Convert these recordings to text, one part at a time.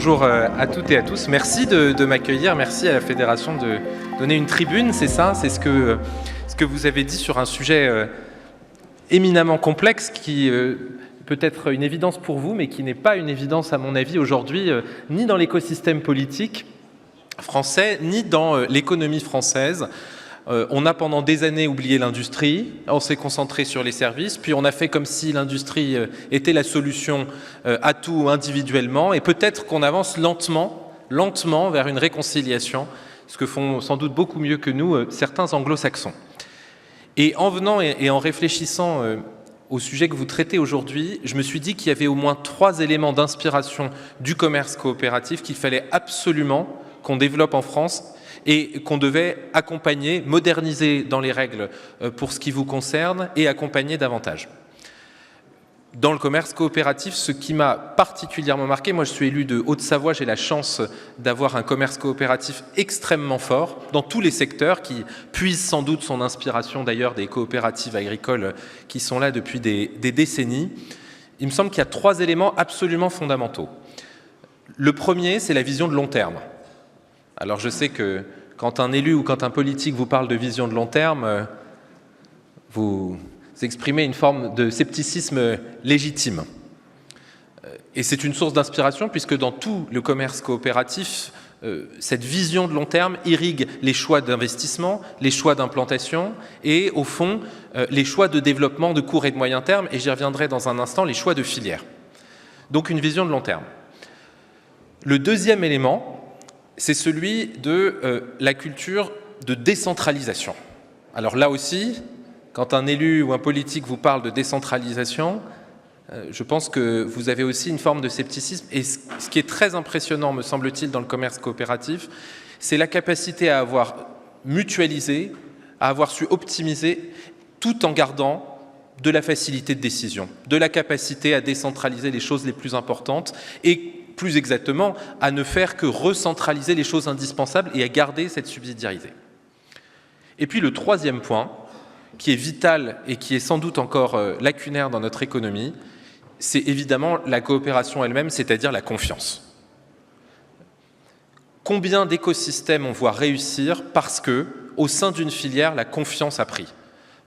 Bonjour à toutes et à tous. Merci de m'accueillir. Merci à la Fédération de donner une tribune. C'est ça, c'est ce que vous avez dit sur un sujet éminemment complexe qui peut être une évidence pour vous, mais qui n'est pas une évidence à mon avis aujourd'hui, ni dans l'écosystème politique français, ni dans l'économie française. On a pendant des années oublié l'industrie, on s'est concentré sur les services, puis on a fait comme si l'industrie était la solution à tout individuellement, et peut-être qu'on avance lentement vers une réconciliation, ce que font sans doute beaucoup mieux que nous certains anglo-saxons. Et en venant et en réfléchissant au sujet que vous traitez aujourd'hui, je me suis dit qu'il y avait au moins 3 éléments d'inspiration du commerce coopératif qu'il fallait absolument qu'on développe en France et qu'on devait accompagner, moderniser dans les règles pour ce qui vous concerne et accompagner davantage. Dans le commerce coopératif, ce qui m'a particulièrement marqué, moi je suis élu de Haute-Savoie, j'ai la chance d'avoir un commerce coopératif extrêmement fort dans tous les secteurs qui puisent sans doute son inspiration d'ailleurs des coopératives agricoles qui sont là depuis des décennies. Il me semble qu'il y a 3 éléments absolument fondamentaux. Le premier, c'est la vision de long terme. Alors je sais que quand un élu ou quand un politique vous parle de vision de long terme, vous exprimez une forme de scepticisme légitime. Et c'est une source d'inspiration puisque dans tout le commerce coopératif, cette vision de long terme irrigue les choix d'investissement, les choix d'implantation et au fond les choix de développement de court et de moyen terme, et j'y reviendrai dans un instant, les choix de filière. Donc une vision de long terme. Le deuxième élément, c'est celui de la culture de décentralisation. Alors là aussi, quand un élu ou un politique vous parle de décentralisation, je pense que vous avez aussi une forme de scepticisme. Et ce qui est très impressionnant, me semble-t-il, dans le commerce coopératif, c'est la capacité à avoir mutualisé, à avoir su optimiser, tout en gardant de la facilité de décision, de la capacité à décentraliser les choses les plus importantes et plus exactement, à ne faire que recentraliser les choses indispensables et à garder cette subsidiarité. Et puis le troisième point, qui est vital et qui est sans doute encore lacunaire dans notre économie, c'est évidemment la coopération elle-même, c'est-à-dire la confiance. Combien d'écosystèmes on voit réussir parce que, au sein d'une filière, la confiance a pris ?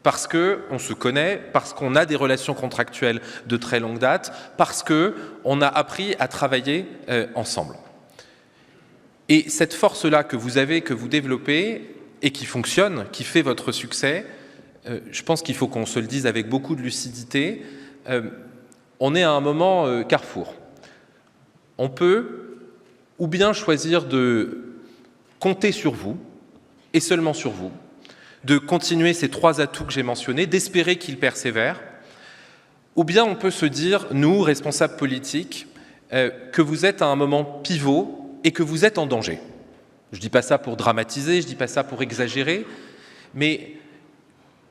Parce qu'on se connaît, parce qu'on a des relations contractuelles de très longue date, parce qu'on a appris à travailler ensemble. Et cette force-là que vous avez, que vous développez, et qui fonctionne, qui fait votre succès, je pense qu'il faut qu'on se le dise avec beaucoup de lucidité, on est à un moment carrefour. On peut ou bien choisir de compter sur vous, et seulement sur vous, de continuer ces 3 atouts que j'ai mentionnés, d'espérer qu'ils persévèrent, ou bien on peut se dire, nous, responsables politiques, que vous êtes à un moment pivot et que vous êtes en danger. Je ne dis pas ça pour dramatiser, je ne dis pas ça pour exagérer, mais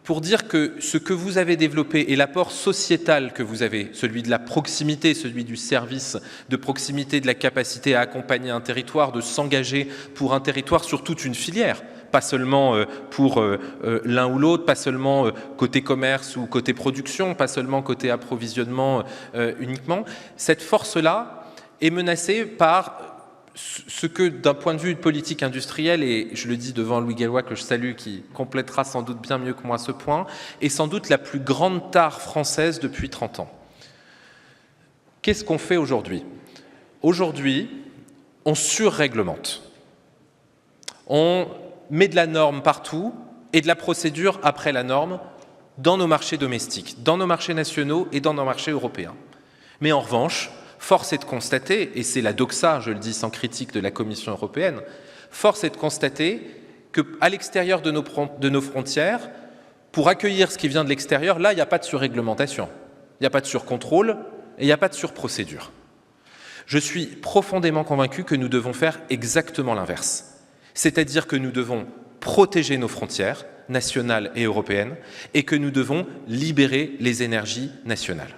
pour dire que ce que vous avez développé et l'apport sociétal que vous avez, celui de la proximité, celui du service de proximité, de la capacité à accompagner un territoire, de s'engager pour un territoire sur toute une filière, pas seulement pour l'un ou l'autre, pas seulement côté commerce ou côté production, pas seulement côté approvisionnement uniquement. Cette force-là est menacée par ce que, d'un point de vue politique industrielle, et je le dis devant Louis Gallois que je salue, qui complétera sans doute bien mieux que moi ce point, est sans doute la plus grande tare française depuis 30 ans. Qu'est-ce qu'on fait aujourd'hui ? Aujourd'hui, on surréglemente. On met de la norme partout et de la procédure après la norme dans nos marchés domestiques, dans nos marchés nationaux et dans nos marchés européens. Mais en revanche, force est de constater, et c'est la doxa, je le dis sans critique de la Commission européenne, force est de constater qu'à l'extérieur de nos frontières, pour accueillir ce qui vient de l'extérieur, là, il n'y a pas de surréglementation, il n'y a pas de surcontrôle et il n'y a pas de surprocédure. Je suis profondément convaincu que nous devons faire exactement l'inverse. C'est-à-dire que nous devons protéger nos frontières nationales et européennes et que nous devons libérer les énergies nationales.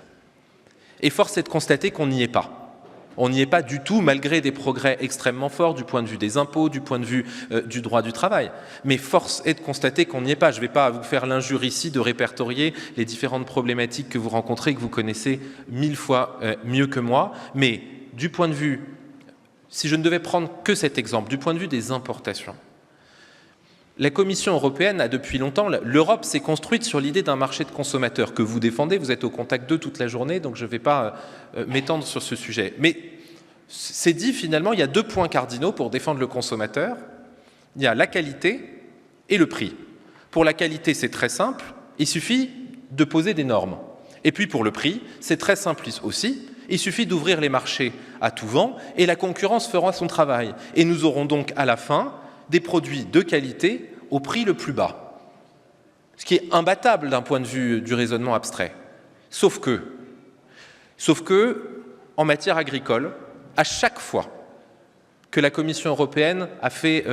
Et force est de constater qu'on n'y est pas. On n'y est pas du tout, malgré des progrès extrêmement forts du point de vue des impôts, du point de vue du droit du travail. Mais force est de constater qu'on n'y est pas. Je ne vais pas vous faire l'injure ici de répertorier les différentes problématiques que vous rencontrez, que vous connaissez 1000 fois mieux que moi. Mais du point de vue si je ne devais prendre que cet exemple, du point de vue des importations, la Commission européenne a depuis longtemps, l'Europe s'est construite sur l'idée d'un marché de consommateurs que vous défendez, vous êtes au contact d'eux toute la journée, donc je ne vais pas m'étendre sur ce sujet. Mais c'est dit finalement, il y a 2 points cardinaux pour défendre le consommateur, il y a la qualité et le prix. Pour la qualité, c'est très simple, il suffit de poser des normes. Et puis pour le prix, c'est très simple aussi, il suffit d'ouvrir les marchés à tout vent et la concurrence fera son travail. Et nous aurons donc à la fin des produits de qualité au prix le plus bas. Ce qui est imbattable d'un point de vue du raisonnement abstrait. Sauf que, en matière agricole, à chaque fois que la Commission européenne a fait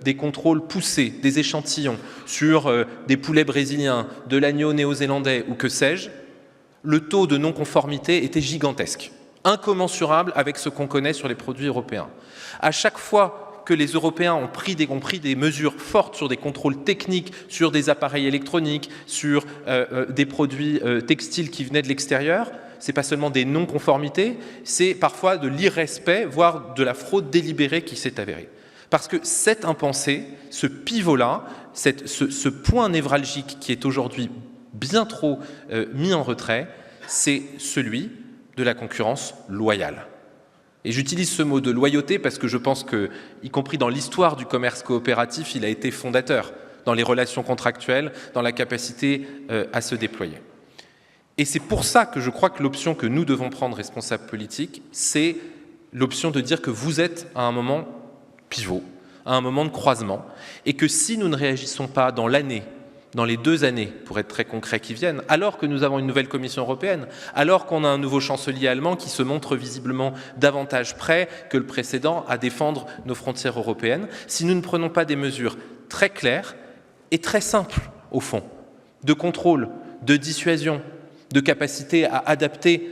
des contrôles poussés, des échantillons sur des poulets brésiliens, de l'agneau néo-zélandais ou que sais-je, le taux de non-conformité était gigantesque, incommensurable avec ce qu'on connaît sur les produits européens. À chaque fois que les Européens ont pris des mesures fortes sur des contrôles techniques, sur des appareils électroniques, sur des produits textiles qui venaient de l'extérieur, c'est pas seulement des non-conformités, c'est parfois de l'irrespect, voire de la fraude délibérée qui s'est avérée. Parce que cette impensée, ce pivot-là, ce point névralgique qui est aujourd'hui bien trop mis en retrait, c'est celui de la concurrence loyale. Et j'utilise ce mot de loyauté parce que je pense que, y compris dans l'histoire du commerce coopératif, il a été fondateur dans les relations contractuelles, dans la capacité à se déployer. Et c'est pour ça que je crois que l'option que nous devons prendre, responsables politiques, c'est l'option de dire que vous êtes à un moment pivot, à un moment de croisement, et que si nous ne réagissons pas dans l'année, dans les 2 années, pour être très concret, qui viennent, alors que nous avons une nouvelle Commission européenne, alors qu'on a un nouveau chancelier allemand qui se montre visiblement davantage prêt que le précédent à défendre nos frontières européennes, si nous ne prenons pas des mesures très claires et très simples, au fond, de contrôle, de dissuasion, de capacité à adapter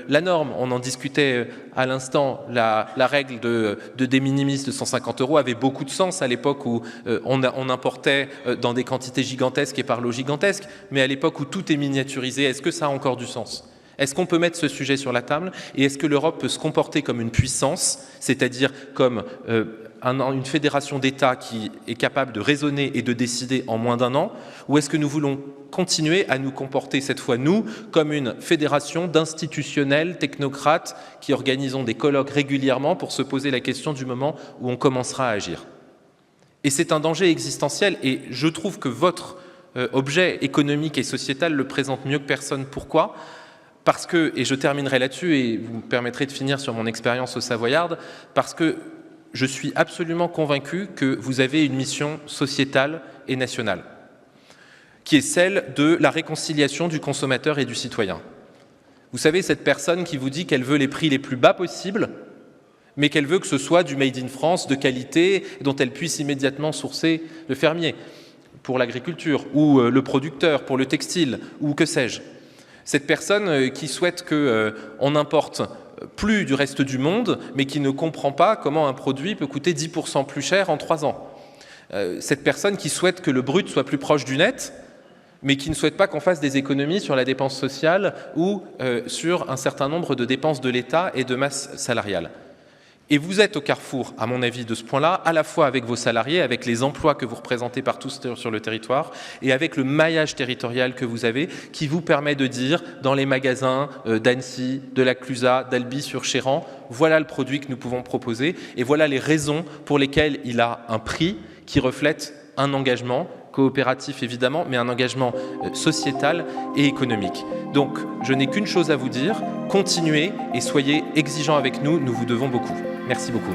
la norme. On en discutait à l'instant, la règle de de minimis de 150 € avait beaucoup de sens à l'époque où on importait dans des quantités gigantesques et par lots gigantesques, mais à l'époque où tout est miniaturisé, est-ce que ça a encore du sens ? Est-ce qu'on peut mettre ce sujet sur la table et est-ce que l'Europe peut se comporter comme une puissance, c'est-à-dire comme une fédération d'États qui est capable de raisonner et de décider en moins d'1 an, ou est-ce que nous voulons continuer à nous comporter cette fois, nous, comme une fédération d'institutionnels, technocrates, qui organisons des colloques régulièrement pour se poser la question du moment où on commencera à agir. Et c'est un danger existentiel, et je trouve que votre objet économique et sociétal le présente mieux que personne. Pourquoi ? Parce que, et je terminerai là-dessus, et vous me permettrez de finir sur mon expérience au Savoyard, parce que je suis absolument convaincu que vous avez une mission sociétale et nationale, qui est celle de la réconciliation du consommateur et du citoyen. Vous savez, cette personne qui vous dit qu'elle veut les prix les plus bas possibles, mais qu'elle veut que ce soit du made in France, de qualité, dont elle puisse immédiatement sourcer le fermier pour l'agriculture, ou le producteur pour le textile, ou que sais-je. Cette personne qui souhaite qu'on importe plus du reste du monde, mais qui ne comprend pas comment un produit peut coûter 10% plus cher en 3 ans. Cette personne qui souhaite que le brut soit plus proche du net, mais qui ne souhaite pas qu'on fasse des économies sur la dépense sociale ou sur un certain nombre de dépenses de l'État et de masse salariale. Et vous êtes au carrefour, à mon avis, de ce point-là, à la fois avec vos salariés, avec les emplois que vous représentez partout sur le territoire, et avec le maillage territorial que vous avez, qui vous permet de dire, dans les magasins d'Annecy, de la Clusaz, d'Albi-sur-Chéran, voilà le produit que nous pouvons proposer, et voilà les raisons pour lesquelles il a un prix qui reflète un engagement coopératif évidemment, mais un engagement sociétal et économique. Donc, je n'ai qu'une chose à vous dire, continuez et soyez exigeants avec nous, nous vous devons beaucoup. Merci beaucoup.